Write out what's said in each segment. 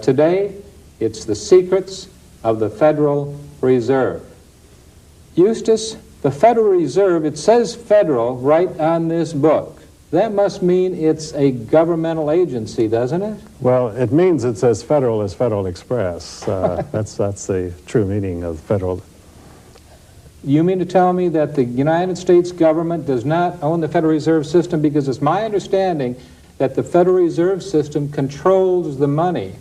Today, it's the secrets of the Federal Reserve. Eustace, the Federal Reserve, it says federal right on this book. That must mean it's a governmental agency, doesn't it? Well, it means it's as federal as Federal Express. That's the true meaning of federal. You mean to tell me that the United States government does not own the Federal Reserve System? Because it's my understanding that the Federal Reserve System controls the money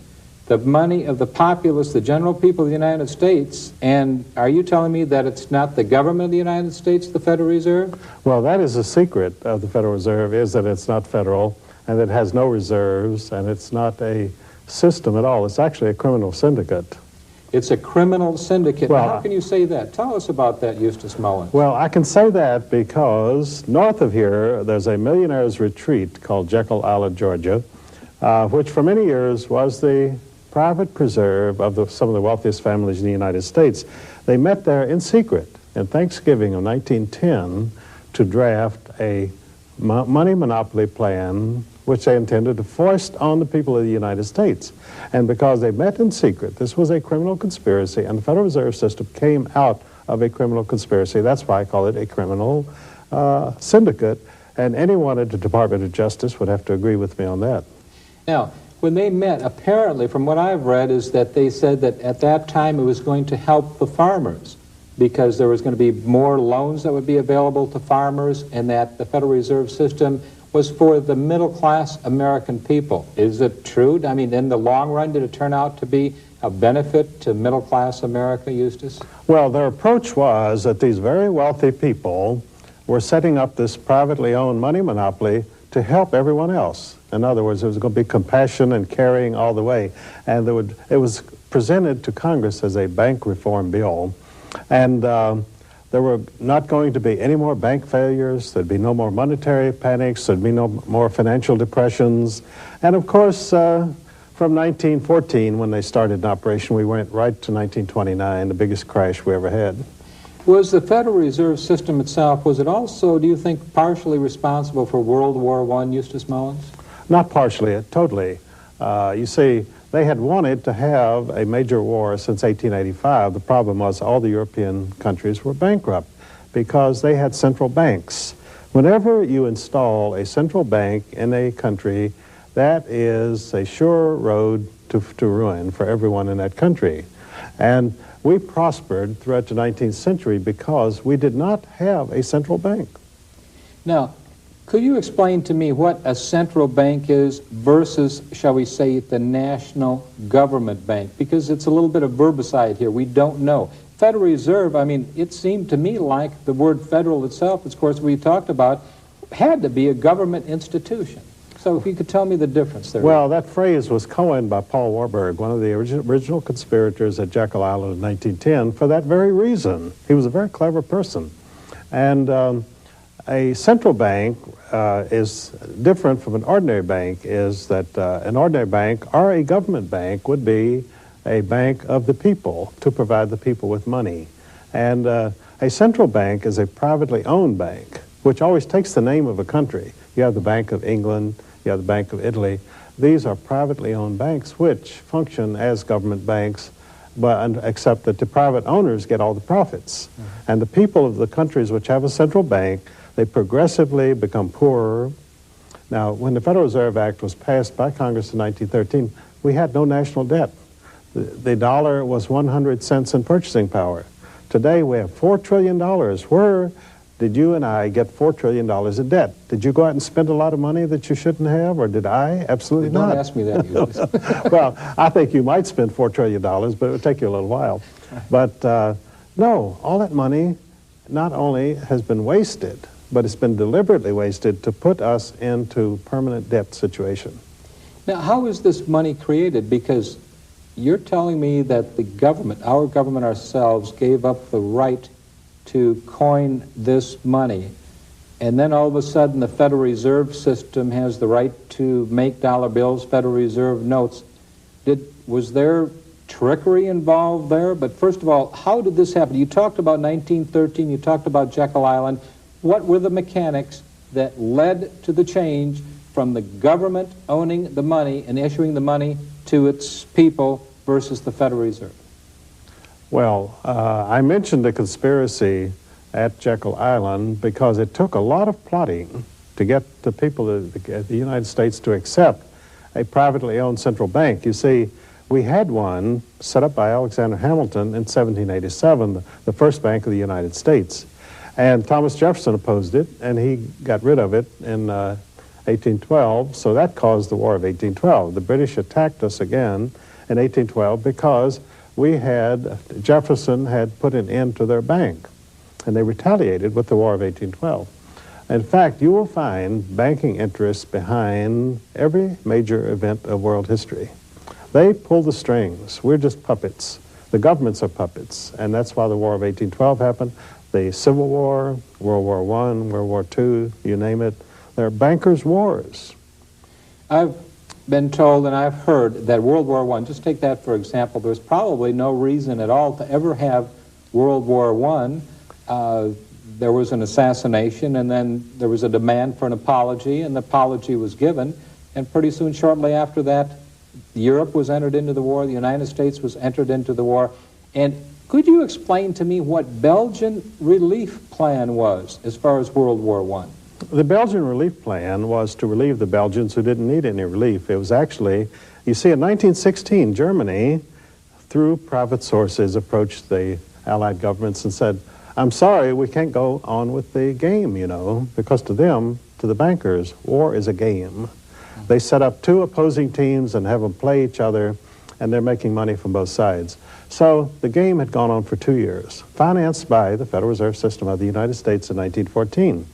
of the populace, the general people of the United States. And are you telling me that it's not the government of the United States, the Federal Reserve? Well, that is the secret of the Federal Reserve, is that it's not federal, and it has no reserves, and it's not a system at all. It's actually a criminal syndicate. It's a criminal syndicate. Well, how can you say that? Tell us about that, Eustace Mullins. Well, I can say that because north of here, there's a millionaire's retreat called Jekyll Island, Georgia, which for many years was the private preserve of some of the wealthiest families in the United States. They met there in secret in Thanksgiving of 1910 to draft a money monopoly plan which they intended to foist on the people of the United States. And because they met in secret, this was a criminal conspiracy, and the Federal Reserve System came out of a criminal conspiracy. That's why I call it a criminal syndicate, and anyone at the Department of Justice would have to agree with me on that. Now, when they met, apparently, from what I've read, is that they said that at that time it was going to help the farmers because there was going to be more loans that would be available to farmers, and that the Federal Reserve System was for the middle-class American people. Is it true? I mean, in the long run, did it turn out to be a benefit to middle-class America, Eustace? Well, their approach was that these very wealthy people were setting up this privately owned money monopoly to help everyone else. In other words, there was going to be compassion and caring all the way. And it was presented to Congress as a bank reform bill. And there were not going to be any more bank failures. There'd be no more monetary panics. There'd be no more financial depressions. And of course, from 1914, when they started in operation, we went right to 1929, the biggest crash we ever had. Was the Federal Reserve System itself, was it also, do you think, partially responsible for World War I, Eustace Mullins? Not partially, totally. You see, they had wanted to have a major war since 1885. The problem was all the European countries were bankrupt because they had central banks. Whenever you install a central bank in a country, that is a sure road to ruin for everyone in that country. And we prospered throughout the 19th century because we did not have a central bank. Now, could you explain to me what a central bank is versus, shall we say, the national government bank? Because it's a little bit of verbicide here. We don't know. Federal Reserve, I mean, it seemed to me like the word federal itself, of course, we talked about, had to be a government institution. So if you could tell me the difference there. Well, that phrase was coined by Paul Warburg, one of the original conspirators at Jekyll Island in 1910, for that very reason. He was a very clever person. And a central bank is different from an ordinary bank, is that an ordinary bank or a government bank would be a bank of the people to provide the people with money. And a central bank is a privately owned bank, which always takes the name of a country. You have the Bank of England, you have the Bank of Italy. These are privately owned banks which function as government banks, but except that the private owners get all the profits. Mm-hmm. And the people of the countries which have a central bank, they progressively become poorer. Now, when the Federal Reserve Act was passed by Congress in 1913, we had no national debt. The dollar was 100 cents in purchasing power. Today, we have $4 trillion. Where did you and I get $4 trillion in debt? Did you go out and spend a lot of money that you shouldn't have, or did I? Absolutely not. Don't ask me that. Well, I think you might spend $4 trillion, but it would take you a little while. But no, all that money not only has been wasted, but it's been deliberately wasted to put us into permanent debt situation. Now, how is this money created? Because you're telling me that the government, our government ourselves, gave up the right to coin this money, and then all of a sudden the Federal Reserve System has the right to make dollar bills, Federal Reserve notes. Was there trickery involved there? But first of all, how did this happen? You talked about 1913, you talked about Jekyll Island. What were the mechanics that led to the change from the government owning the money and issuing the money to its people versus the Federal Reserve? Well, I mentioned the conspiracy at Jekyll Island because it took a lot of plotting to get the people of the United States to accept a privately owned central bank. You see, we had one set up by Alexander Hamilton in 1787, the first bank of the United States. And Thomas Jefferson opposed it, and he got rid of it in 1812, so that caused the War of 1812. The British attacked us again in 1812 because Jefferson had put an end to their bank, and they retaliated with the War of 1812. In fact, you will find banking interests behind every major event of world history. They pull the strings. We're just puppets. The governments are puppets, and that's why the War of 1812 happened. The Civil War, World War I, World War II, you name it. They're bankers' wars. I've been told and I've heard that World War I, just take that for example, there's probably no reason at all to ever have World War I. There was an assassination, and then there was a demand for an apology, and the apology was given, and pretty soon, shortly after that, Europe was entered into the war, the United States was entered into the war. And could you explain to me what Belgian relief plan was as far as World War I? The Belgian relief plan was to relieve the Belgians who didn't need any relief. It was actually, you see, in 1916, Germany, through private sources, approached the Allied governments and said, I'm sorry, we can't go on with the game, you know, because to them, to the bankers, war is a game. They set up two opposing teams and have them play each other, and they're making money from both sides. So the game had gone on for 2 years, financed by the Federal Reserve System of the United States in 1914.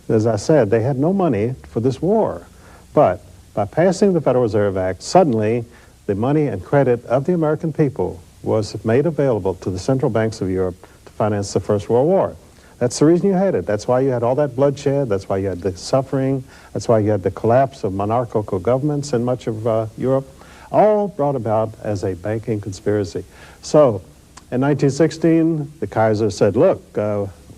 As I said, they had no money for this war. But by passing the Federal Reserve Act, suddenly the money and credit of the American people was made available to the central banks of Europe to finance the First World War. That's the reason you had it. That's why you had all that bloodshed. That's why you had the suffering. That's why you had the collapse of monarchical governments in much of Europe, all brought about as a banking conspiracy. So in 1916, the Kaiser said, look,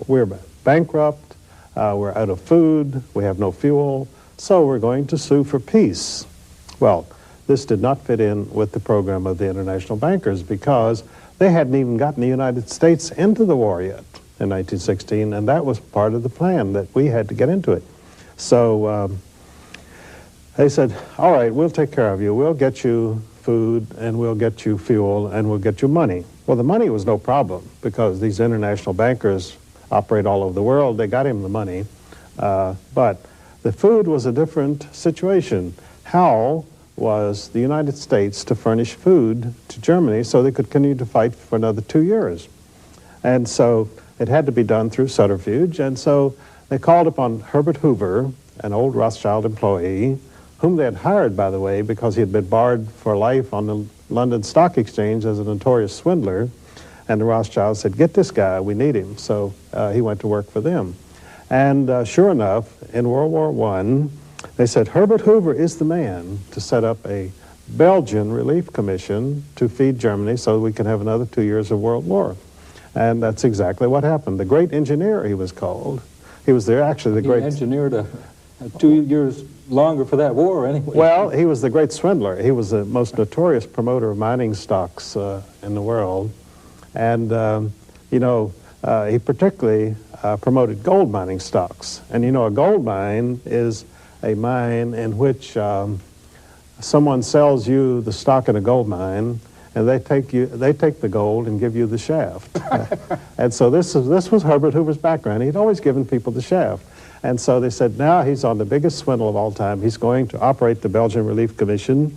we're bankrupt, we're out of food, we have no fuel, so we're going to sue for peace. Well, this did not fit in with the program of the international bankers because they hadn't even gotten the United States into the war yet in 1916, and that was part of the plan, that we had to get into it. So they said, all right, we'll take care of you. We'll get you food, and we'll get you fuel, and we'll get you money. Well, the money was no problem because these international bankers operate all over the world. They got him the money. But the food was a different situation. How was the United States to furnish food to Germany so they could continue to fight for another 2 years? And so it had to be done through subterfuge, and so they called upon Herbert Hoover, an old Rothschild employee, whom they had hired, by the way, because he had been barred for life on the London Stock Exchange as a notorious swindler. And the Rothschilds said, get this guy, we need him. So he went to work for them. And sure enough, in World War I, they said, Herbert Hoover is the man to set up a Belgian relief commission to feed Germany so we can have another 2 years of World War. And that's exactly what happened. The great engineer, he was called. He was there, actually, the great... He engineered 2 years longer for that war, anyway. Well, he was the great swindler. He was the most notorious promoter of mining stocks in the world. And, you know, he particularly promoted gold mining stocks. And, you know, a gold mine is a mine in which someone sells you the stock in a gold mine, and they take the gold and give you the shaft. And so this was Herbert Hoover's background. He'd always given people the shaft. And so they said, now he's on the biggest swindle of all time. He's going to operate the Belgian Relief Commission.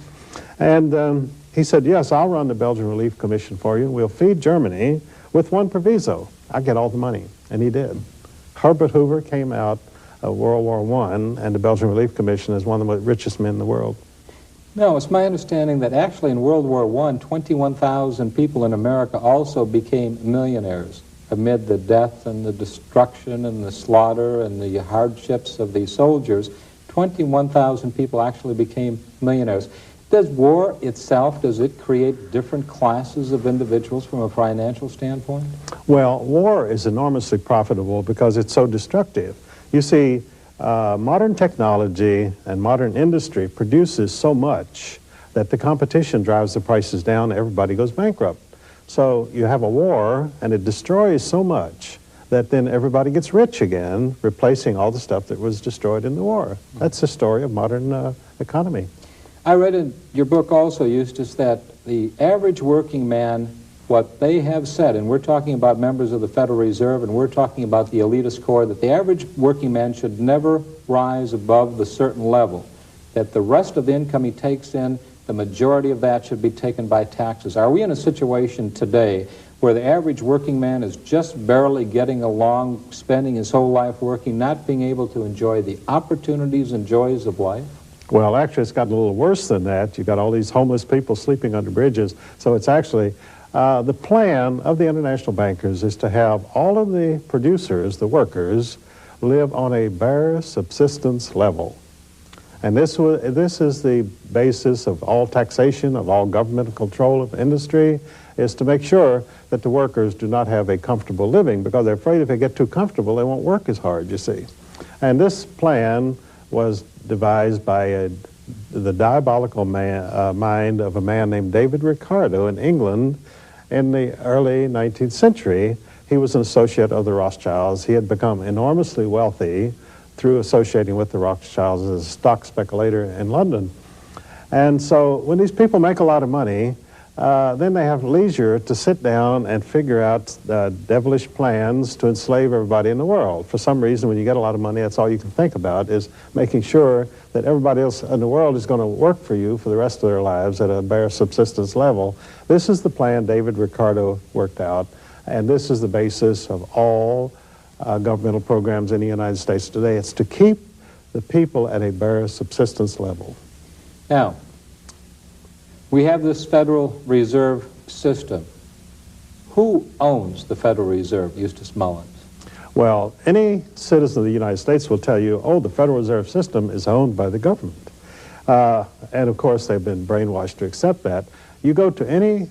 And he said, yes, I'll run the Belgian Relief Commission for you, and we'll feed Germany with one proviso. I'll get all the money. And he did. Herbert Hoover came out of World War I and the Belgian Relief Commission as one of the richest men in the world. No, it's my understanding that actually in World War I, 21,000 people in America also became millionaires amid the death and the destruction and the slaughter and the hardships of these soldiers. 21,000 people actually became millionaires. Does war itself, does it create different classes of individuals from a financial standpoint? Well, war is enormously profitable because it's so destructive. You see, modern technology and modern industry produces so much that the competition drives the prices down, everybody goes bankrupt. So you have a war, and it destroys so much that then everybody gets rich again, replacing all the stuff that was destroyed in the war. That's the story of modern economy. I read in your book also, Eustace, that the average working man, what they have said, and we're talking about members of the Federal Reserve, and we're talking about the elitist core, that the average working man should never rise above the certain level, that the rest of the income he takes in, the majority of that should be taken by taxes. Are we in a situation today where the average working man is just barely getting along, spending his whole life working, not being able to enjoy the opportunities and joys of life? Well, actually, it's gotten a little worse than that. You've got all these homeless people sleeping under bridges. So it's actually, the plan of the international bankers is to have all of the producers, the workers, live on a bare subsistence level. And this is the basis of all taxation, of all government control of industry, is to make sure that the workers do not have a comfortable living, because they're afraid if they get too comfortable, they won't work as hard, you see. And this plan was devised by the diabolical mind of a man named David Ricardo in England in the early 19th century. He was an associate of the Rothschilds. He had become enormously wealthy through associating with the Rothschilds as a stock speculator in London. And so when these people make a lot of money, then they have leisure to sit down and figure out devilish plans to enslave everybody in the world. For some reason, when you get a lot of money, that's all you can think about, is making sure that everybody else in the world is going to work for you for the rest of their lives at a bare subsistence level. This is the plan David Ricardo worked out, and this is the basis of all governmental programs in the United States today. It's to keep the people at a bare subsistence level. Now, we have this Federal Reserve System. Who owns the Federal Reserve, Eustace Mullins? Well, any citizen of the United States will tell you, oh, the Federal Reserve System is owned by the government. And of course, they've been brainwashed to accept that. You go to any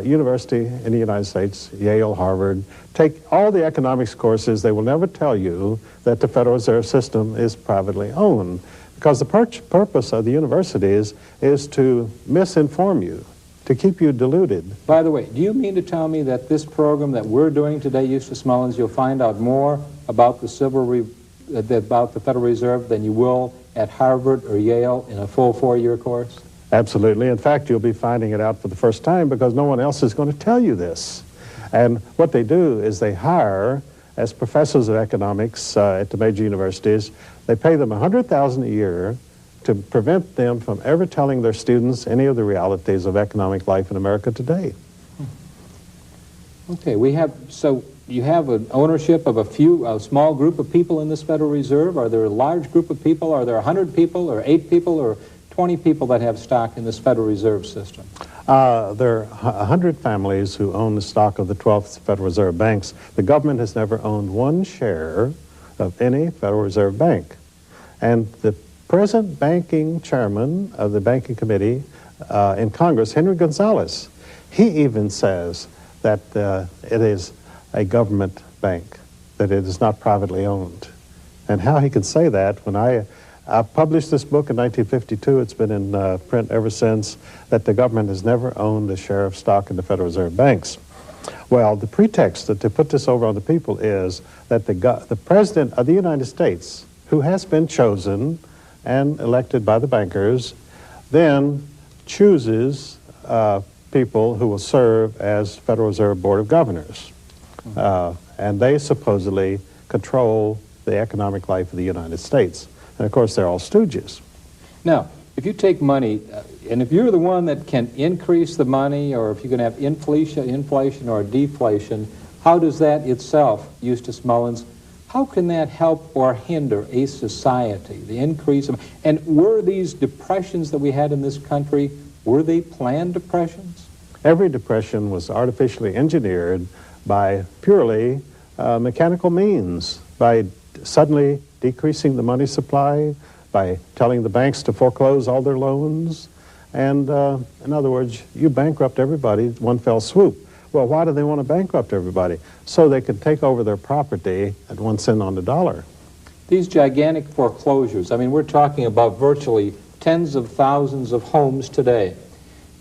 university in the United States, Yale, Harvard, take all the economics courses, they will never tell you that the Federal Reserve System is privately owned. Because the purpose of the universities is to misinform you, to keep you deluded. By the way, do you mean to tell me that this program that we're doing today, Eustace Mullins, you'll find out more about about the Federal Reserve than you will at Harvard or Yale in a full 4-year course? Absolutely. In fact, you'll be finding it out for the first time because no one else is going to tell you this. And what they do is they hire, as professors of economics at the major universities, they pay them $100,000 a year to prevent them from ever telling their students any of the realities of economic life in America today. Okay, so you have an ownership of a small group of people in this Federal Reserve. Are there a large group of people? Are there 100 people or 8 people or 20 people that have stock in this Federal Reserve System? There are 100 families who own the stock of the 12 Federal Reserve banks. The government has never owned one share of any Federal Reserve Bank. And the present banking chairman of the banking committee in Congress, Henry Gonzalez, he even says that it is a government bank, that it is not privately owned. And how he can say that when I published this book in 1952, it's been in print ever since, that the government has never owned a share of stock in the Federal Reserve banks. Well, the pretext to put this over on the people is that the President of the United States, who has been chosen and elected by the bankers, then chooses people who will serve as Federal Reserve Board of Governors. And they supposedly control the economic life of the United States. And of course, they're all stooges. Now, if you take money, and if you're the one that can increase the money, or if you can have inflation or deflation, how does that itself, Eustace Mullins, how can that help or hinder a society, the increase of, and were these depressions that we had in this country, were they planned depressions? Every depression was artificially engineered by purely mechanical means, by suddenly decreasing the money supply, by telling the banks to foreclose all their loans. And in other words, you bankrupt everybody one fell swoop. Well, why do they want to bankrupt everybody? So they can take over their property at 1 cent on the dollar. These gigantic foreclosures, I mean, we're talking about virtually tens of thousands of homes today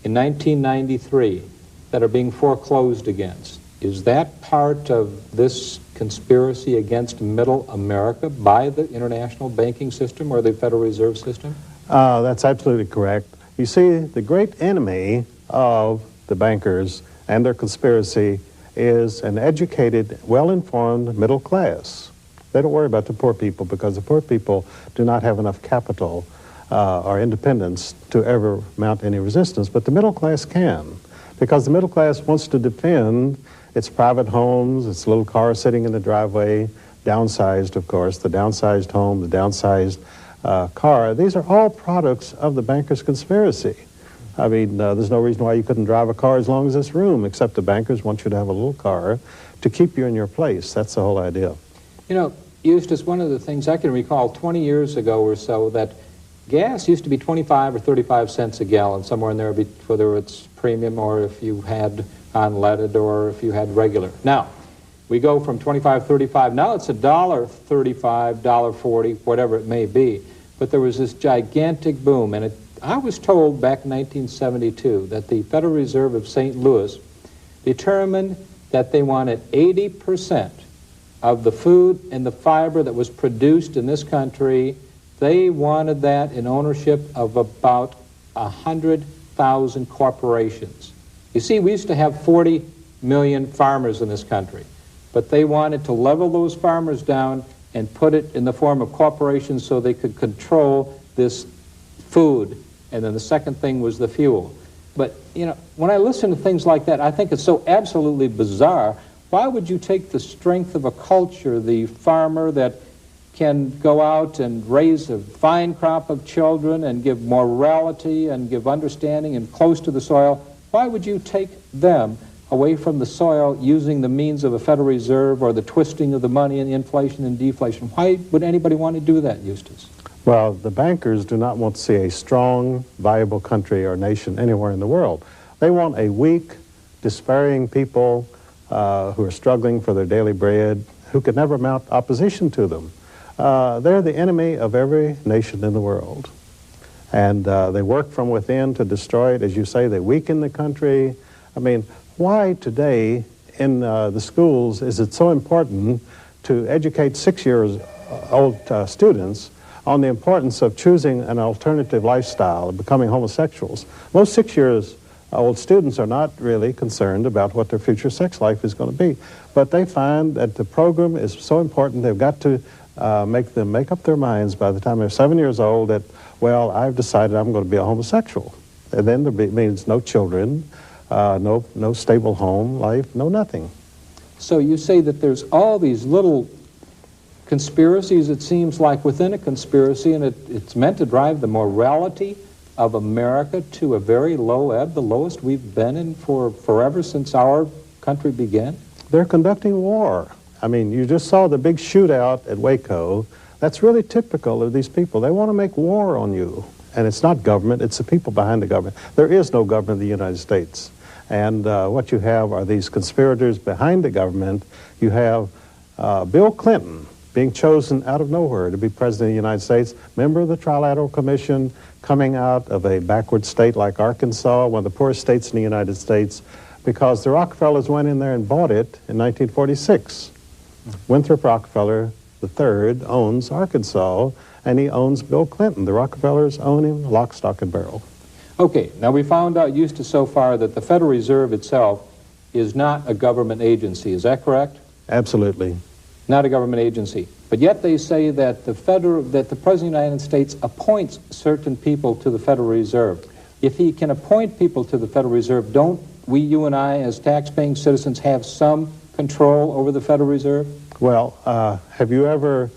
in 1993 that are being foreclosed against. Is that part of this conspiracy against middle America by the international banking system or the Federal Reserve System? That's absolutely correct. You see, the great enemy of the bankers and their conspiracy is an educated, well-informed middle class. They don't worry about the poor people because the poor people do not have enough capital or independence to ever mount any resistance, but the middle class can, because the middle class wants to defend its private homes, its little car sitting in the driveway, downsized, of course, the downsized home, the downsized car. These are all products of the bankers' conspiracy. I mean, there's no reason why you couldn't drive a car as long as this room, except the bankers want you to have a little car to keep you in your place. That's the whole idea. You know, Eustace, one of the things I can recall 20 years ago or so, that gas used to be 25 or 35 cents a gallon, somewhere in there, whether it's premium or if you had unleaded or if you had regular. Now, we go from 25, 35, now it's $1.35, $1.40, whatever it may be. But there was this gigantic boom, and I was told back in 1972 that the Federal Reserve of St. Louis determined that they wanted 80% of the food and the fiber that was produced in this country. They wanted that in ownership of about 100,000 corporations. You see, we used to have 40 million farmers in this country, but they wanted to level those farmers down and put it in the form of corporations so they could control this food. And then the second thing was the fuel. But, you know, when I listen to things like that, I think it's so absolutely bizarre. Why would you take the strength of a culture, the farmer that can go out and raise a fine crop of children and give morality and give understanding and close to the soil, why would you take them away from the soil using the means of a Federal Reserve or the twisting of the money and the inflation and deflation? Why would anybody want to do that, Eustace? Well, the bankers do not want to see a strong, viable country or nation anywhere in the world. They want a weak, despairing people who are struggling for their daily bread, who could never mount opposition to them. They're the enemy of every nation in the world. And they work from within to destroy it. As you say, they weaken the country. I mean, why today in the schools is it so important to educate 6-year-old students on the importance of choosing an alternative lifestyle, of becoming homosexuals? Most 6-year-old students are not really concerned about what their future sex life is going to be. But they find that the program is so important, they've got to make them make up their minds by the time they're 7 years old that, well, I've decided I'm going to be a homosexual. And then there means no children, no stable home life, no nothing. So you say that there's all these little conspiracies, it seems like, within a conspiracy, and it's meant to drive the morality of America to a very low ebb, the lowest we've been in for forever since our country began? They're conducting war. I mean, you just saw the big shootout at Waco. That's really typical of these people. They want to make war on you. And it's not government, it's the people behind the government. There is no government in the United States. And what you have are these conspirators behind the government. You have Bill Clinton being chosen out of nowhere to be president of the United States, member of the Trilateral Commission, coming out of a backward state like Arkansas, one of the poorest states in the United States, because the Rockefellers went in there and bought it in 1946. Winthrop Rockefeller III owns Arkansas, and he owns Bill Clinton. The Rockefellers own him lock, stock, and barrel. Okay, now we found out, Eustace, so far that the Federal Reserve itself is not a government agency. Is that correct? Absolutely. Not a government agency. But yet they say that the President of the United States appoints certain people to the Federal Reserve. If he can appoint people to the Federal Reserve, don't we, you and I, as tax-paying citizens, have some control over the Federal Reserve? Well, have you ever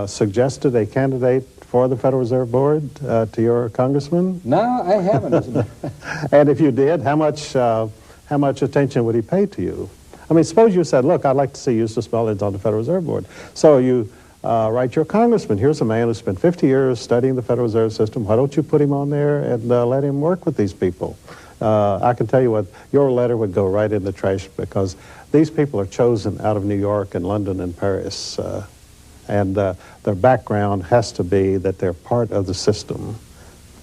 suggested a candidate for the Federal Reserve Board to your congressman? No, I haven't. And if you did, how much attention would he pay to you? I mean, suppose you said, look, I'd like to see Eustace Mullins on the Federal Reserve Board. So you write your congressman, here's a man who spent 50 years studying the Federal Reserve System. Why don't you put him on there and let him work with these people? I can tell you what, your letter would go right in the trash because these people are chosen out of New York and London and Paris. And their background has to be that they're part of the system.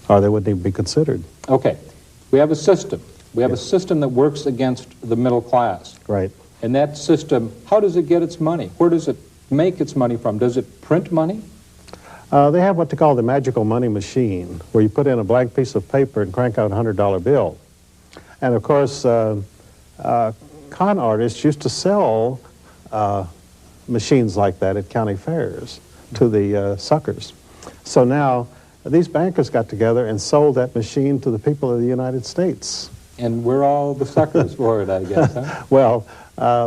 or they wouldn't even be considered. Okay, we have a system. We have a system that works against the middle class. Right. And that system, how does it get its money? Where does it make its money from? Does it print money? They have what they call the magical money machine, where you put in a blank piece of paper and crank out a $100 bill. And of course, con artists used to sell machines like that at county fairs to the suckers. So now, these bankers got together and sold that machine to the people of the United States. And we're all the suckers for it, I guess, huh? Well,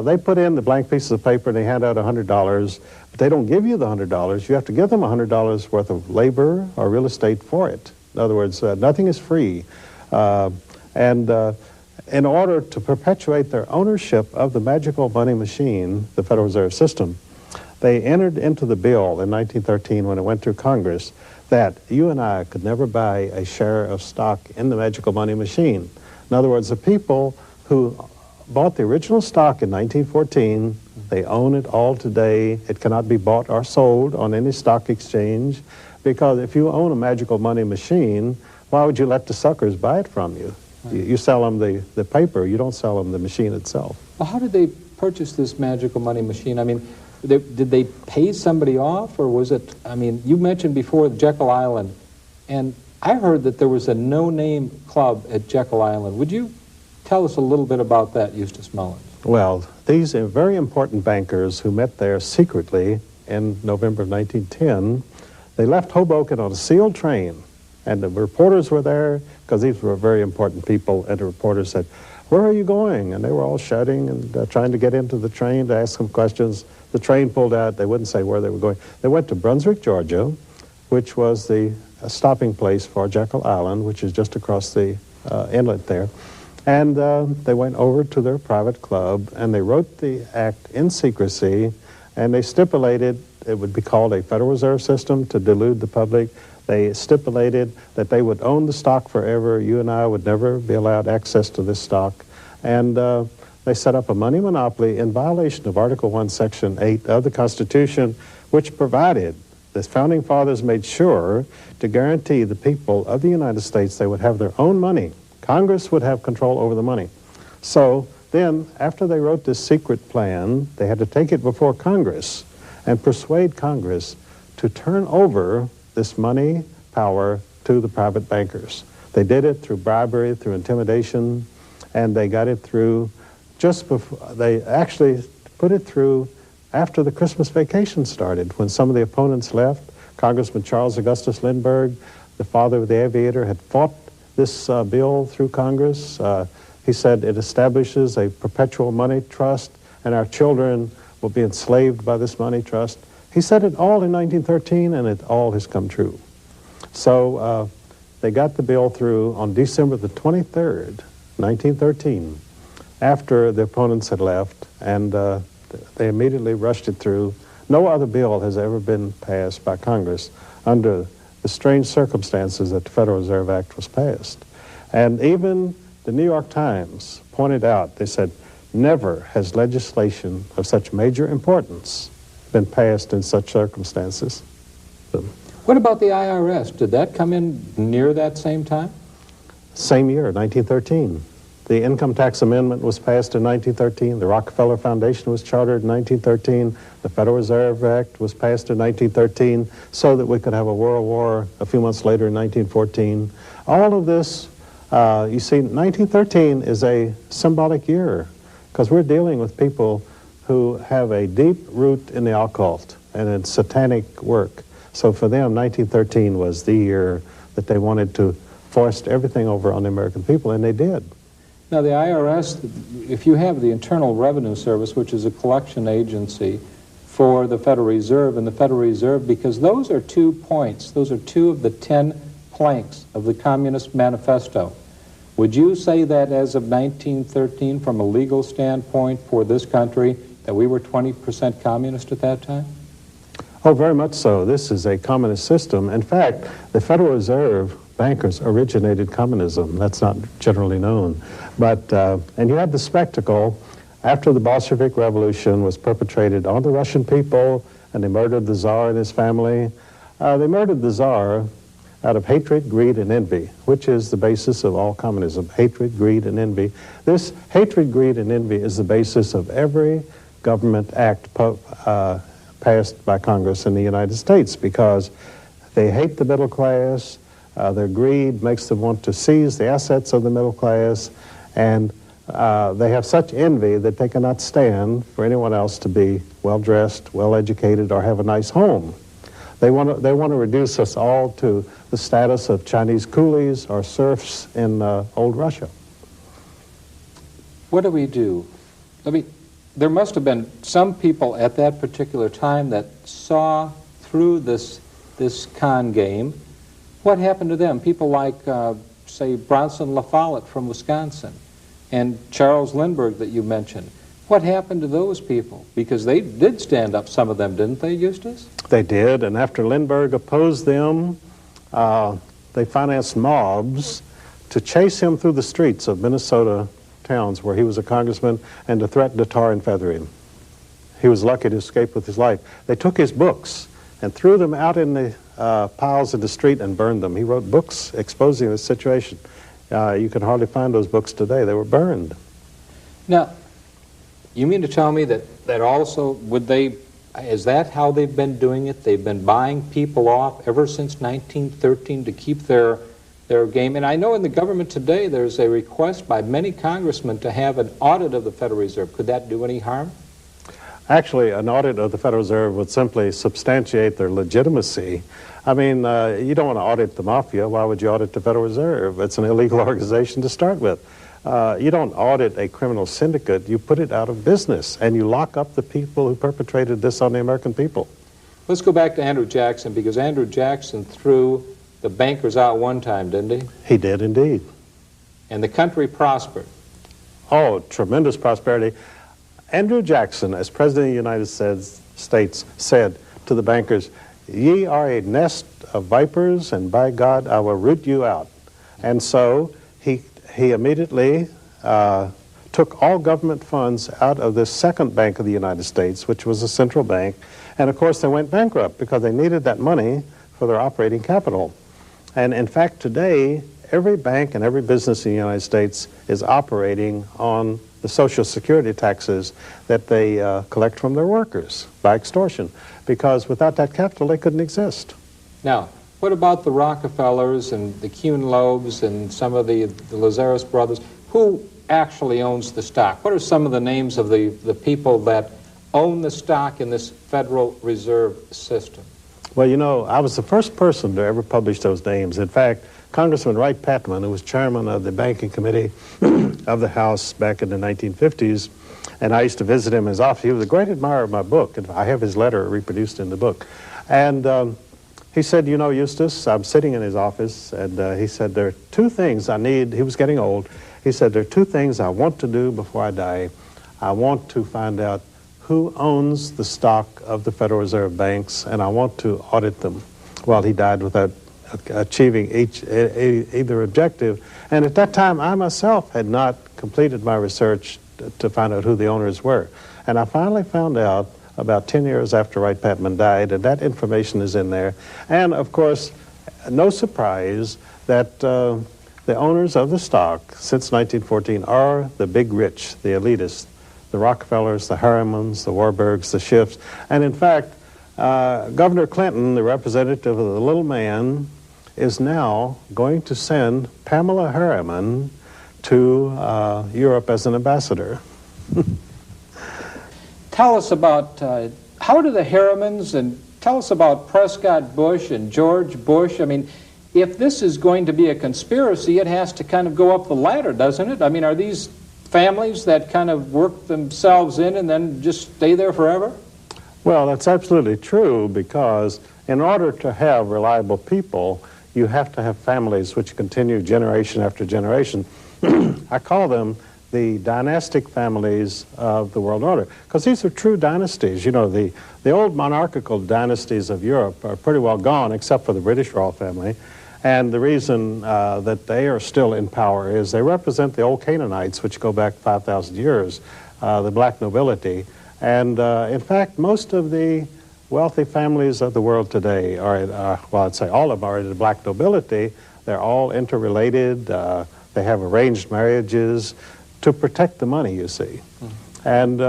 they put in the blank pieces of paper and they hand out $100, but they don't give you the $100. You have to give them $100 worth of labor or real estate for it. In other words, nothing is free. In order to perpetuate their ownership of the magical money machine, the Federal Reserve System, they entered into the bill in 1913 when it went through Congress that you and I could never buy a share of stock in the magical money machine. In other words, the people who bought the original stock in 1914, they own it all today. It cannot be bought or sold on any stock exchange, because if you own a magical money machine, why would you let the suckers buy it from you? Right. You sell them the paper, you don't sell them the machine itself. Well, how did they purchase this magical money machine? I mean, did they pay somebody off, or was it, I mean, you mentioned before Jekyll Island, and I heard that there was a no-name club at Jekyll Island. Would you tell us a little bit about that, Eustace Mullins? Well, these are very important bankers who met there secretly in November of 1910. They left Hoboken on a sealed train, and the reporters were there because these were very important people, and the reporters said, "Where are you going?" And they were all shouting and trying to get into the train to ask them questions. The train pulled out. They wouldn't say where they were going. They went to Brunswick, Georgia, which was the stopping place for Jekyll Island, which is just across the inlet there. And they went over to their private club, and they wrote the act in secrecy, and they stipulated it would be called a Federal Reserve System to delude the public. They stipulated that they would own the stock forever. You and I would never be allowed access to this stock. And they set up a money monopoly in violation of Article 1, Section 8 of the Constitution, which provided the Founding Fathers made sure to guarantee the people of the United States they would have their own money. Congress would have control over the money. So then, after they wrote this secret plan, they had to take it before Congress and persuade Congress to turn over this money power to the private bankers. They did it through bribery, through intimidation, and they got it through just before, they actually put it through after the Christmas vacation started, when some of the opponents left. Congressman Charles Augustus Lindbergh, the father of the aviator, had fought this bill through Congress. He said it establishes a perpetual money trust, and our children will be enslaved by this money trust. He said it all in 1913, and it all has come true. So they got the bill through on December the 23rd, 1913, after the opponents had left, and they immediately rushed it through. No other bill has ever been passed by Congress under the strange circumstances that the Federal Reserve Act was passed. And even the New York Times pointed out, they said, never has legislation of such major importance been passed in such circumstances. What about the IRS? Did that come in near that same time? Same year, 1913. The Income Tax Amendment was passed in 1913. The Rockefeller Foundation was chartered in 1913. The Federal Reserve Act was passed in 1913 so that we could have a world war a few months later in 1914. All of this, you see, 1913 is a symbolic year because we're dealing with people who have a deep root in the occult and in satanic work. So for them, 1913 was the year that they wanted to force everything over on the American people, and they did. Now, the IRS, if you have the Internal Revenue Service, which is a collection agency for the Federal Reserve, and the Federal Reserve, because those are 2 points, those are 2 of the 10 planks of the Communist Manifesto. Would you say that as of 1913, from a legal standpoint for this country, that we were 20% communist at that time? Oh, very much so. This is a communist system. In fact, the Federal Reserve bankers originated communism. That's not generally known. But, and you had the spectacle after the Bolshevik Revolution was perpetrated on the Russian people, and they murdered the Tsar and his family. They murdered the Tsar out of hatred, greed, and envy, which is the basis of all communism, hatred, greed, and envy. This hatred, greed, and envy is the basis of every government act passed by Congress in the United States, because they hate the middle class, their greed makes them want to seize the assets of the middle class, and they have such envy that they cannot stand for anyone else to be well-dressed, well-educated, or have a nice home. They want to reduce us all to the status of Chinese coolies or serfs in old Russia. What do we do? I mean, there must have been some people at that particular time that saw through this con game. What happened to them? People like, say, Bronson La Follette from Wisconsin and Charles Lindbergh that you mentioned. What happened to those people? Because they did stand up, some of them, didn't they, Eustace? They did, and after Lindbergh opposed them, they financed mobs to chase him through the streets of Minnesota towns where he was a congressman and to threaten to tar and feather him. He was lucky to escape with his life. They took his books and threw them out in the piles in the street and burned them. He wrote books exposing the situation. You can hardly find those books today. They were burned. Now, you mean to tell me that also, is that how they've been doing it? They've been buying people off ever since 1913 to keep their game. And I know in the government today there's a request by many congressmen to have an audit of the Federal Reserve. Could that do any harm? Actually, an audit of the Federal Reserve would simply substantiate their legitimacy. I mean, you don't want to audit the mafia. Why would you audit the Federal Reserve? It's an illegal organization to start with. You don't audit a criminal syndicate. You put it out of business, and you lock up the people who perpetrated this on the American people. Let's go back to Andrew Jackson, because Andrew Jackson threw the bankers out one time, didn't he? He did indeed. And the country prospered. Oh, tremendous prosperity. Andrew Jackson, as President of the United States, said to the bankers, "Ye are a nest of vipers, and by God, I will root you out." And so he immediately took all government funds out of the second bank of the United States, which was a central bank. And of course, they went bankrupt because they needed that money for their operating capital. And in fact, today, every bank and every business in the United States is operating on the Social Security taxes that they collect from their workers by extortion, because without that capital, they couldn't exist. Now, what about the Rockefellers and the Kuhn-Loebs and some of the Lazarus brothers? Who actually owns the stock? What are some of the names of the people that own the stock in this Federal Reserve system? Well, you know, I was the first person to ever publish those names. In fact, Congressman Wright Patman, who was chairman of the Banking Committee of the House back in the 1950s, and I used to visit him in his office. He was a great admirer of my book, and I have his letter reproduced in the book. And he said, "You know, Eustace," I'm sitting in his office, and he said, "There are two things I need." He was getting old. He said, "There are two things I want to do before I die. I want to find out who owns the stock of the Federal Reserve banks, and I want to audit them." Well, he died without achieving either objective. And at that time, I myself had not completed my research to find out who the owners were. And I finally found out about 10 years after Wright Patman died, and that information is in there. And of course, no surprise that the owners of the stock since 1914 are the big rich, the elitists, the Rockefellers, the Harrimans, the Warburgs, the Schiffs. And in fact, Governor Clinton, the representative of the little man, is now going to send Pamela Harriman to Europe as an ambassador. Tell us about, how do the Harrimans, and tell us about Prescott Bush and George Bush. I mean, if this is going to be a conspiracy, it has to kind of go up the ladder, doesn't it? I mean, are these families that kind of work themselves in and then just stay there forever? Well, that's absolutely true, because in order to have reliable people, you have to have families which continue generation after generation. I call them the dynastic families of the world order, because these are true dynasties. You know, the old monarchical dynasties of Europe are pretty well gone, except for the British royal family. And the reason that they are still in power is they represent the old Canaanites, which go back 5,000 years, the black nobility. And in fact, most of the wealthy families of the world today are, well, I'd say all of them are the black nobility. They're all interrelated. They have arranged marriages to protect the money, you see. And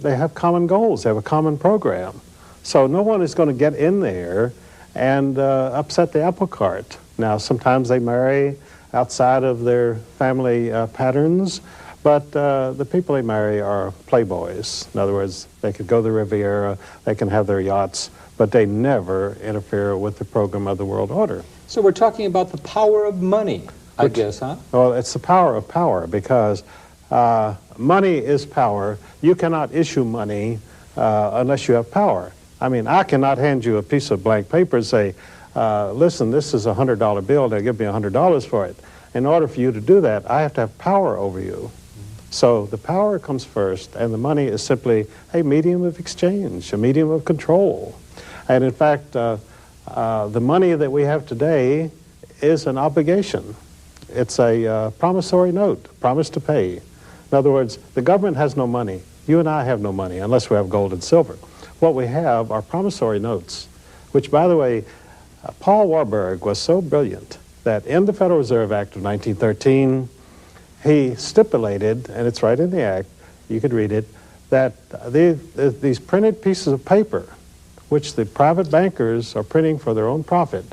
they have common goals. They have a common program. So no one is going to get in there and upset the apple cart. Now, sometimes they marry outside of their family patterns, but the people they marry are playboys. In other words, they could go to the Riviera, they can have their yachts, but they never interfere with the program of the world order. So we're talking about the power of money, I guess, huh? Well, it's the power of power, because money is power. You cannot issue money unless you have power. I mean, I cannot hand you a piece of blank paper and say, listen, this is a $100 bill, now give me $100 for it. In order for you to do that, I have to have power over you. So the power comes first, and the money is simply a medium of exchange, a medium of control. And in fact, the money that we have today is an obligation. It's a promissory note, promise to pay. In other words, the government has no money. You and I have no money unless we have gold and silver. What we have are promissory notes, which, by the way, Paul Warburg was so brilliant that in the Federal Reserve Act of 1913, he stipulated, and it's right in the Act, you could read it, that these printed pieces of paper, which the private bankers are printing for their own profit,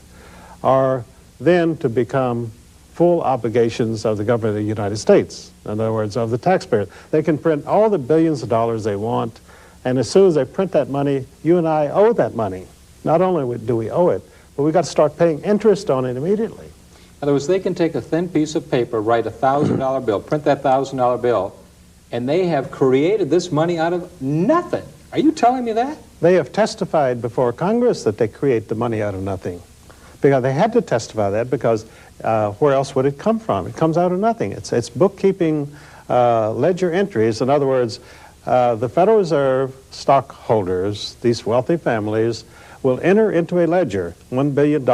are then to become full obligations of the government of the United States. In other words, of the taxpayer. They can print all the billions of dollars they want, and as soon as they print that money, you and I owe that money. Not only do we owe it, but we've got to start paying interest on it immediately. In other words, they can take a thin piece of paper, write a $1,000 bill, print that $1,000 bill, and they have created this money out of nothing. Are you telling me that? They have testified before Congress that they create the money out of nothing. Because they had to testify that, because where else would it come from? It comes out of nothing. It's bookkeeping ledger entries. In other words, the Federal Reserve stockholders, these wealthy families, will enter into a ledger, $1 billion,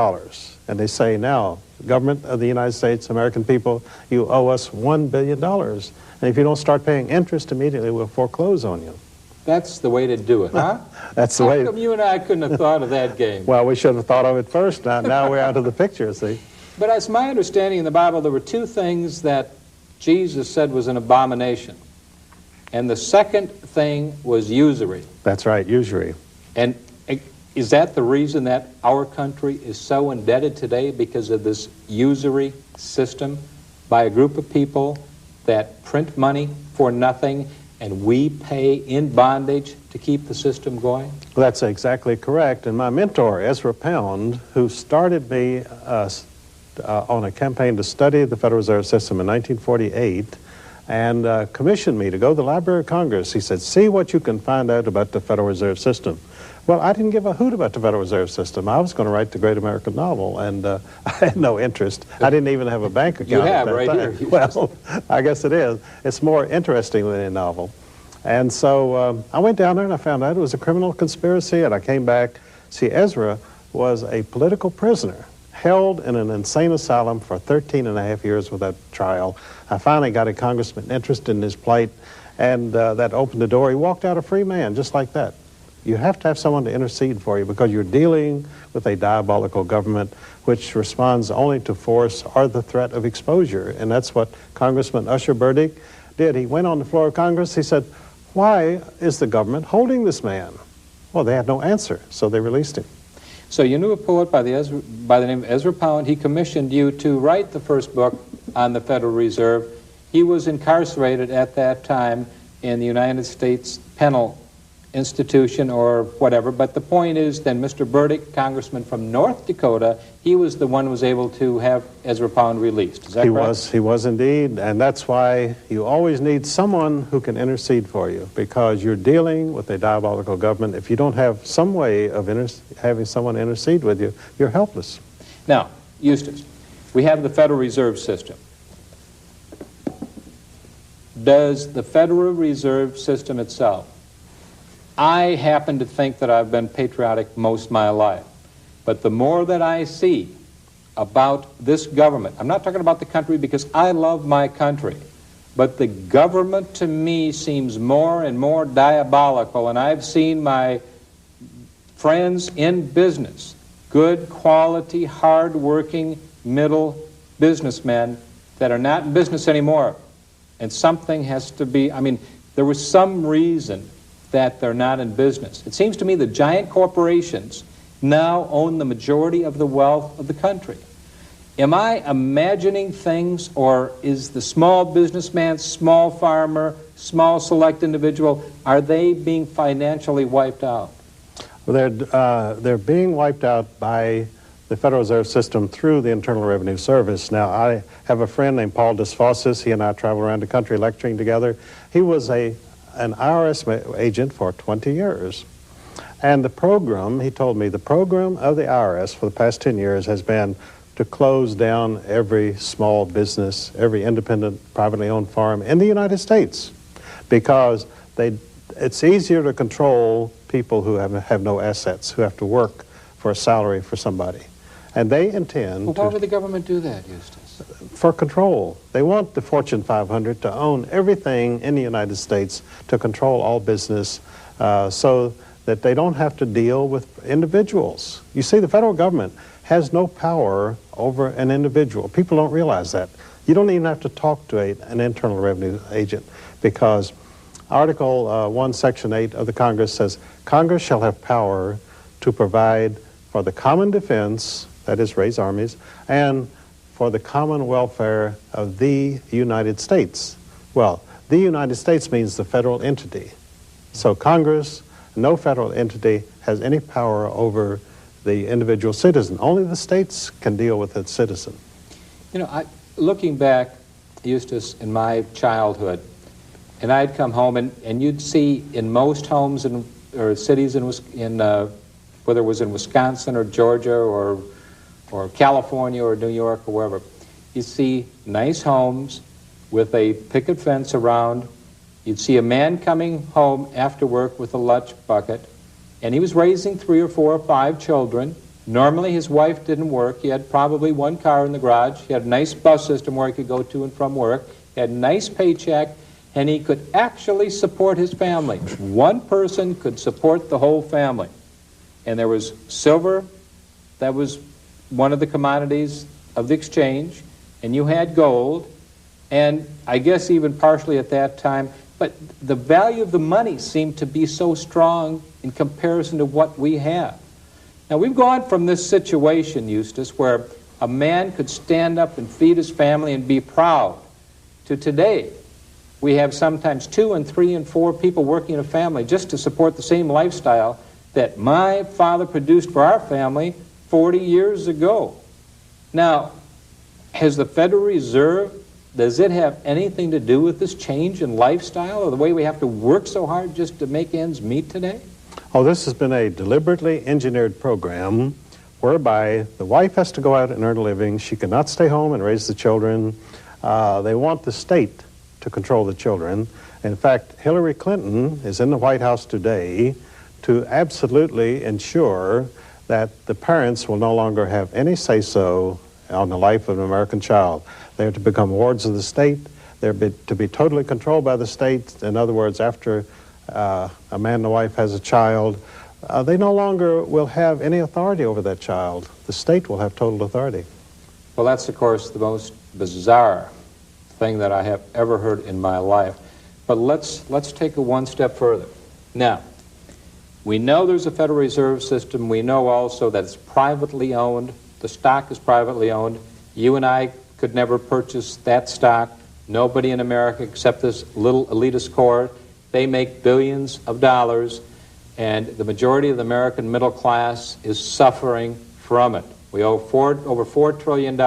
and they say, now, government of the United States, American people, you owe us $1 billion. And if you don't start paying interest immediately, we'll foreclose on you. That's the way to do it, huh? That's the way. How come you and I couldn't have thought of that game? Well, we should have thought of it first. Now we're out of the picture, see? But as my understanding in the Bible, there were two things that Jesus said was an abomination. And the second thing was usury. That's right, usury. And is that the reason that our country is so indebted today, because of this usury system by a group of people that print money for nothing, and we pay in bondage to keep the system going? Well, that's exactly correct. And my mentor, Ezra Pound, who started me on a campaign to study the Federal Reserve System in 1948, and commissioned me to go to the Library of Congress. He said, see what you can find out about the Federal Reserve System. Well, I didn't give a hoot about the Federal Reserve System. I was going to write the Great American Novel, and I had no interest. I didn't even have a bank account. You have, at that right time. here. Well, I guess it is. It's more interesting than a novel. And so I went down there and I found out it was a criminal conspiracy, and I came back. See, Ezra was a political prisoner, held in an insane asylum for 13 and a half years without trial. I finally got a congressman interested in his plight, and that opened the door. He walked out a free man, just like that. You have to have someone to intercede for you, because you're dealing with a diabolical government which responds only to force or the threat of exposure. And that's what Congressman Usher Burdick did. He went on the floor of Congress. He said, why is the government holding this man? Well, they had no answer, so they released him. So you knew a poet by the name of Ezra Pound. He commissioned you to write the first book on the Federal Reserve. He was incarcerated at that time in the United States Penal Institution or whatever, but the point is then Mr. Burdick, congressman from North Dakota, he was the one who was able to have Ezra Pound released. Is that correct? He was indeed, and that's why you always need someone who can intercede for you, because you're dealing with a diabolical government. If you don't have some way of having someone intercede with you, you're helpless. Now, Eustace, we have the Federal Reserve System. Does the Federal Reserve System itself, I happen to think that I've been patriotic most of my life, but the more that I see about this government, I'm not talking about the country because I love my country, but the government to me seems more and more diabolical, and I've seen my friends in business, good quality, hard-working, middle businessmen that are not in business anymore. And something has to be, I mean, there was some reason that they're not in business. It seems to me the giant corporations now own the majority of the wealth of the country. Am I imagining things, or is the small businessman, small farmer, small select individual, are they being financially wiped out? Well, they're being wiped out by the Federal Reserve System through the Internal Revenue Service. Now, I have a friend named Paul Desfossis. He and I travel around the country lecturing together. He was an IRS agent for 20 years. And the program, he told me, the program of the IRS for the past 10 years has been to close down every small business, every independent, privately owned farm in the United States, because it's easier to control people who have no assets, who have to work for a salary for somebody. And they intend Well, why would the government do that, Eustace? For control. They want the Fortune 500 to own everything in the United States, to control all business, so that they don't have to deal with individuals. You see, the federal government has no power over an individual. People don't realize that. You don't even have to talk to an Internal Revenue agent, because Article 1, Section 8 of the Congress says, Congress shall have power to provide for the common defense, that is, raise armies, and for the common welfare of the United States. Well, the United States means the federal entity. So Congress, no federal entity, has any power over the individual citizen. Only the states can deal with its citizen. You know, looking back, Eustace, in my childhood, and I'd come home, and you'd see in most homes or cities whether it was in Wisconsin or Georgia or California or New York or wherever, you'd see nice homes with a picket fence around. You'd see a man coming home after work with a lunch bucket, and he was raising 3 or 4 or 5 children. Normally his wife didn't work. He had probably one car in the garage. He had a nice bus system where he could go to and from work. He had a nice paycheck, and he could actually support his family. One person could support the whole family. And there was silver, that was one of the commodities of the exchange, and you had gold, and I guess even partially at that time, but the value of the money seemed to be so strong in comparison to what we have. Now, we've gone from this situation, Eustace, where a man could stand up and feed his family and be proud, to today. We have sometimes 2 and 3 and 4 people working in a family just to support the same lifestyle that my father produced for our family 40 years ago. Now, has the Federal Reserve, does it have anything to do with this change in lifestyle or the way we have to work so hard just to make ends meet today? Oh, this has been a deliberately engineered program whereby the wife has to go out and earn a living. She cannot stay home and raise the children. They want the state to control the children. In fact, Hillary Clinton is in the White House today to absolutely ensure that the parents will no longer have any say-so on the life of an American child. They are to become wards of the state. They're to be totally controlled by the state. In other words, after a man and a wife has a child, they no longer will have any authority over that child. The state will have total authority. Well, that's, of course, the most bizarre thing that I have ever heard in my life. But let's take it one step further. Now, we know there's a Federal Reserve System. We know also that it's privately owned. The stock is privately owned. You and I could never purchase that stock. Nobody in America except this little elitist core. They make billions of dollars, and the majority of the American middle class is suffering from it. We owe over $4 trillion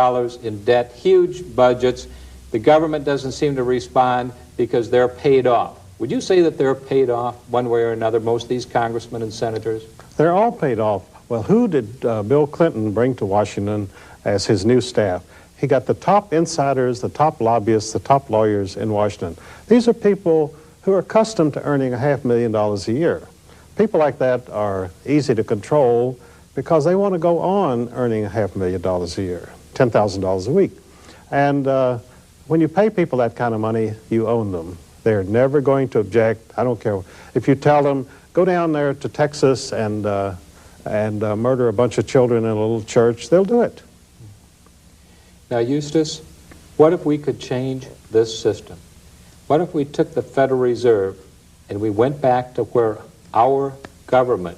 in debt, huge budgets. The government doesn't seem to respond because they're paid off. Would you say that they're paid off one way or another, most of these congressmen and senators? They're all paid off. Well, who did Bill Clinton bring to Washington as his new staff? He got the top insiders, the top lobbyists, the top lawyers in Washington. These are people who are accustomed to earning $500,000 a year. People like that are easy to control because they want to go on earning $500,000 a year, $10,000 a week. And when you pay people that kind of money, you own them. They're never going to object. I don't care. If you tell them, go down there to Texas and and murder a bunch of children in a little church, they'll do it. Now, Eustace, what if we could change this system? What if we took the Federal Reserve and we went back to where our government,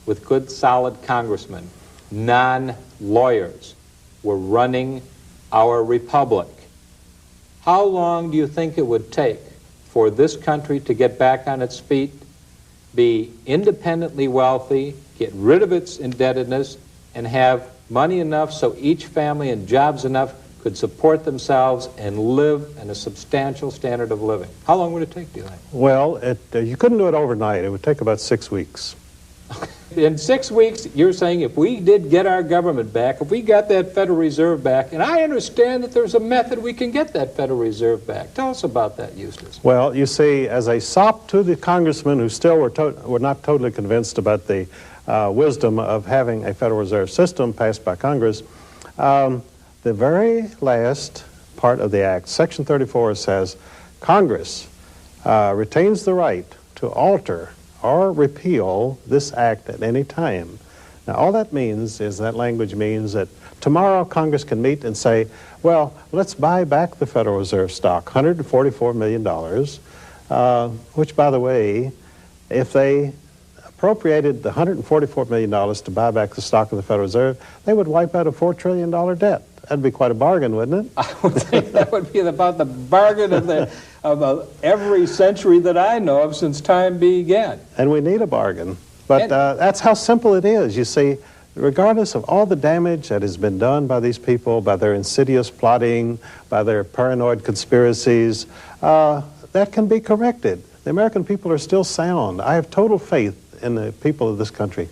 with good, solid congressmen, non-lawyers, were running our republic? How long do you think it would take for this country to get back on its feet, be independently wealthy, get rid of its indebtedness, and have money enough so each family and jobs enough could support themselves and live in a substantial standard of living? How long would it take, do you think? Well, you couldn't do it overnight. It would take about 6 weeks. In 6 weeks, you're saying if we did get our government back, if we got that Federal Reserve back, and I understand that there's a method we can get that Federal Reserve back. Tell us about that, Eustace. Well, you see, as a sop to the congressmen who still were not totally convinced about the wisdom of having a Federal Reserve System passed by Congress, the very last part of the Act, Section 34, says, Congress retains the right to alter or repeal this act at any time. Now, all that means is that language means that tomorrow Congress can meet and say, well, let's buy back the Federal Reserve stock, $144 million, which, by the way, if they appropriated the $144 million to buy back the stock of the Federal Reserve, they would wipe out a $4 trillion debt. That'd be quite a bargain, wouldn't it? I would think that would be about the bargain of every century that I know of since time began. And we need a bargain. But that's how simple it is. You see, regardless of all the damage that has been done by these people, by their insidious plotting, by their paranoid conspiracies, that can be corrected. The American people are still sound. I have total faith in the people of this country.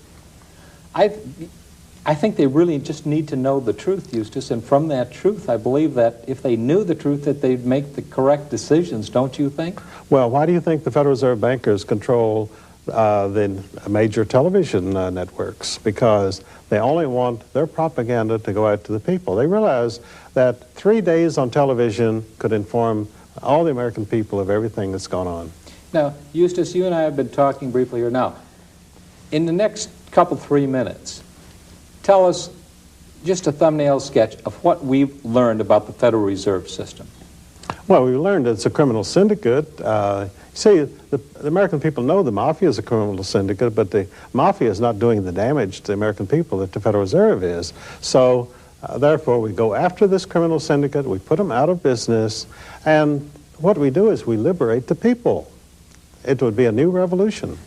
I think they really just need to know the truth, Eustace, and from that truth, I believe that if they knew the truth, that they'd make the correct decisions, don't you think? Well, why do you think the Federal Reserve bankers control the major television networks? Because they only want their propaganda to go out to the people. They realize that 3 days on television could inform all the American people of everything that's gone on. Now, Eustace, you and I have been talking briefly here now. In the next couple, 3 minutes, tell us just a thumbnail sketch of what we've learned about the Federal Reserve System. Well, we learned it's a criminal syndicate. See, the American people know the mafia is a criminal syndicate, but the mafia is not doing the damage to the American people that the Federal Reserve is. So, therefore, we go after this criminal syndicate, we put them out of business, and what we do is we liberate the people. It would be a new revolution.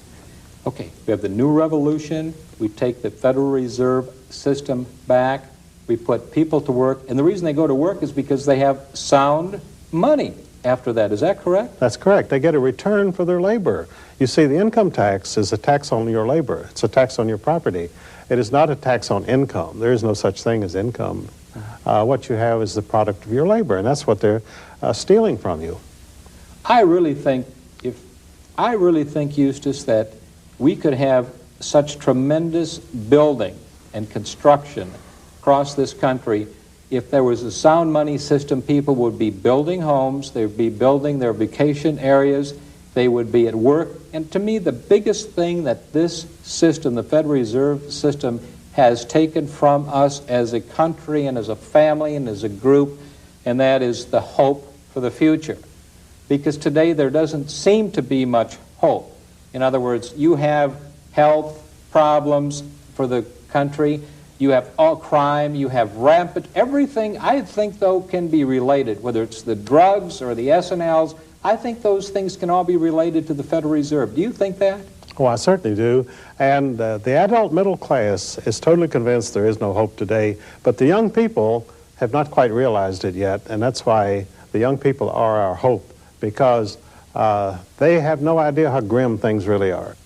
Okay, we have the new revolution, we take the Federal Reserve System back, we put people to work, and the reason they go to work is because they have sound money after that. Is that correct? That's correct. They get a return for their labor. You see, the income tax is a tax on your labor. It's a tax on your property. It is not a tax on income. There is no such thing as income. What you have is the product of your labor, and that's what they're stealing from you. I really think, Eustace, that we could have such tremendous building and construction across this country. If there was a sound money system, people would be building homes, they would be building their vacation areas, they would be at work. And to me, the biggest thing that this system, the Federal Reserve System, has taken from us as a country and as a family and as a group, and that is the hope for the future. Because today there doesn't seem to be much hope. In other words, you have health problems for the country, you have all crime, you have rampant, everything I think, though, can be related, whether it's the drugs or the S&Ls. I think those things can all be related to the Federal Reserve. Do you think that? Oh, I certainly do. And the adult middle class is totally convinced there is no hope today, but the young people have not quite realized it yet, and that's why the young people are our hope, because they have no idea how grim things really are.